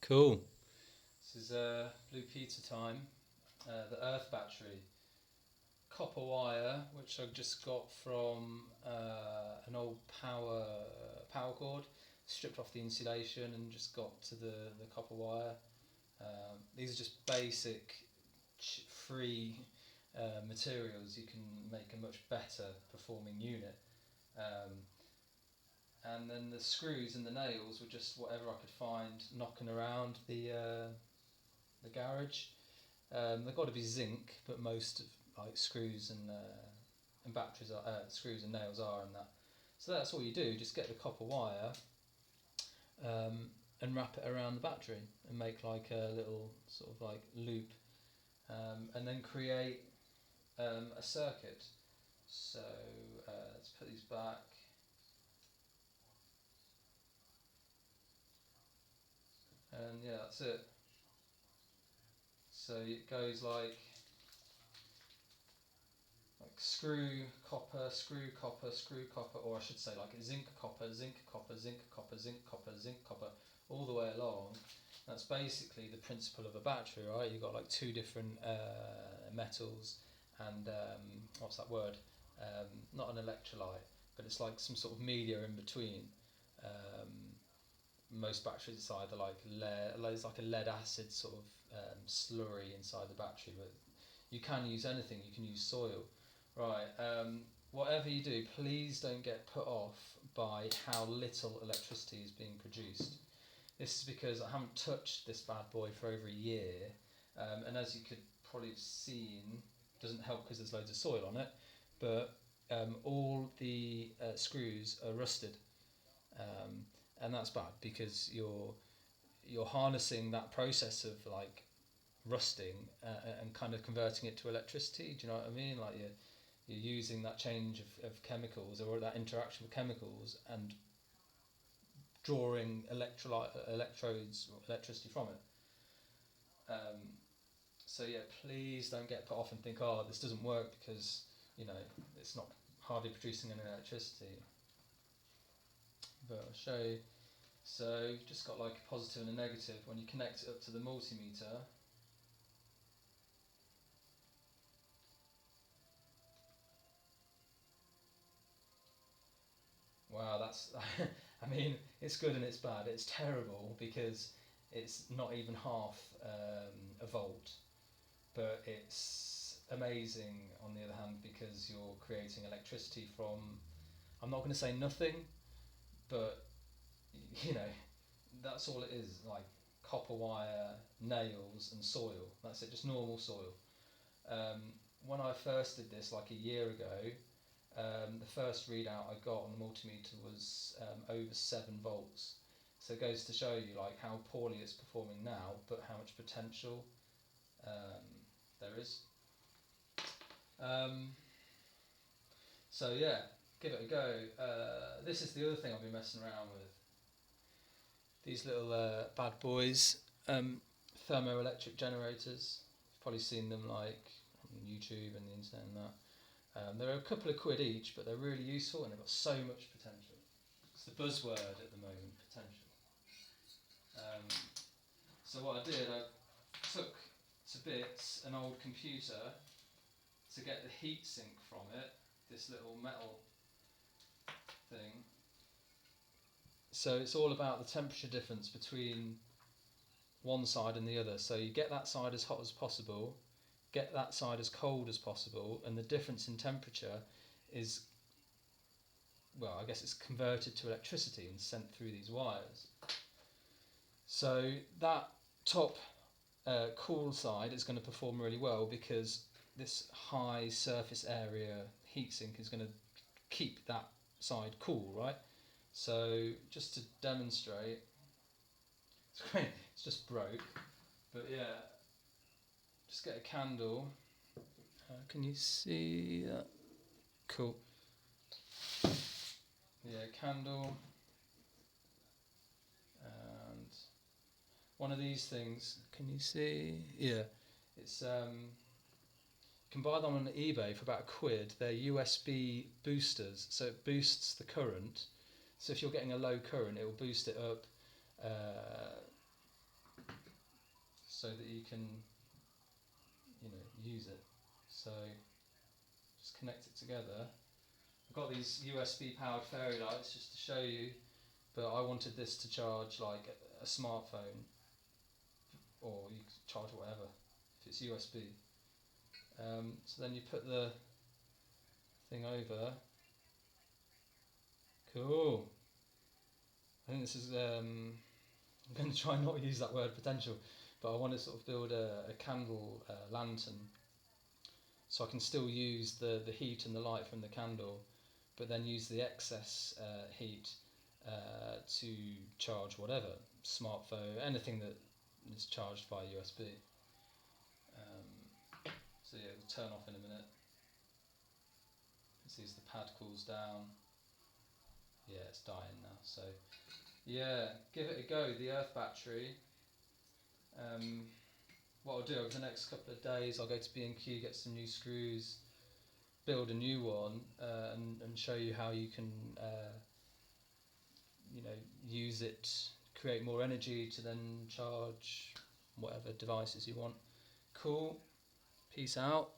Cool. This is Blue Peter time. The Earth battery, copper wire, which I just got from an old power cord. Stripped off the insulation and just got to the copper wire. These are just basic, free materials. You can make a much better performing unit. Um, and then the screws and the nails were just whatever I could find knocking around the garage. They've got to be zinc, but most of like screws and batteries are screws and nails are and that. So that's all you do. Just get the copper wire and wrap it around the battery and make like a little sort of like loop, and then create a circuit. So let's put these back. And yeah, that's it. So it goes like screw copper, screw copper, screw copper, or I should say like zinc copper, zinc copper, zinc copper, zinc copper, zinc copper, all the way along. That's basically the principle of a battery, right? You've got like two different metals and what's that word? Not an electrolyte, but it's like some sort of media in between. Um, Most batteries it's either like lead, there's like a lead acid sort of slurry inside the battery, but you can use anything. You can use soil, right? Whatever you do, please don't get put off by how little electricity is being produced. This is because I haven't touched this bad boy for over a year, and as you could probably have seen, it doesn't help because there's loads of soil on it, but all the screws are rusted, um, and that's bad because you're harnessing that process of like rusting and kind of converting it to electricity. Do you know what I mean? Like you're using that change of chemicals or that interaction with chemicals and drawing electrodes or electricity from it. So yeah, please don't get put off and think, oh, this doesn't work because it's not hardly producing any electricity. But I'll show you. So you've just got like a positive and a negative. When you connect it up to the multimeter, wow, that's. I mean, it's good and it's bad. It's terrible because it's not even half a volt, but it's amazing on the other hand because you're creating electricity from. I'm not going to say nothing, but you know, that's all it is. Like copper wire, nails, and soil. That's it. Just normal soil. When I first did this like a year ago, the first readout I got on the multimeter was over 7 volts. So it goes to show you like how poorly it's performing now, but how much potential um, there is. Um, so yeah, give it a go. This is the other thing I've been messing around with. These little bad boys, thermoelectric generators. You've probably seen them like on YouTube and the internet and that. They're a couple of quid each, but they're really useful and they've got so much potential. It's the buzzword at the moment, potential. Um, so what I did, I took to bits an old computer to get the heat sink from it, this little metal thing. So it's all about the temperature difference between one side and the other. So you get that side as hot as possible, get that side as cold as possible, and the difference in temperature is, well, I guess it's converted to electricity and sent through these wires. So that top cool side is going to perform really well because this high surface area heatsink is going to keep that side cool, right? So just to demonstrate, it's great, it's just broke, but yeah, just get a candle. Can you see that? Cool. Yeah, candle and one of these things. Can you see? Yeah, it's you can buy them on eBay for about a quid. They're USB boosters, so it boosts the current. So if you're getting a low current, it will boost it up. Uh, so that you can, use it. So just connect it together. I've got these USB powered fairy lights just to show you, but I wanted this to charge like a smartphone, or you can charge whatever if it's USB. So then you put the thing over. Cool. I think this is. I'm going to try not to use that word potential, but I want to sort of build a candle lantern, so I can still use the heat and the light from the candle, but then use the excess heat to charge whatever, smartphone, anything that is charged by USB. So yeah, it'll turn off in a minute. See as the pad cools down. Yeah, it's dying now. So yeah, give it a go. The Earth battery. What I'll do over the next couple of days, I'll go to B&Q, get some new screws, build a new one, and show you how you can, use it, create more energy to then charge whatever devices you want. Cool. Peace out.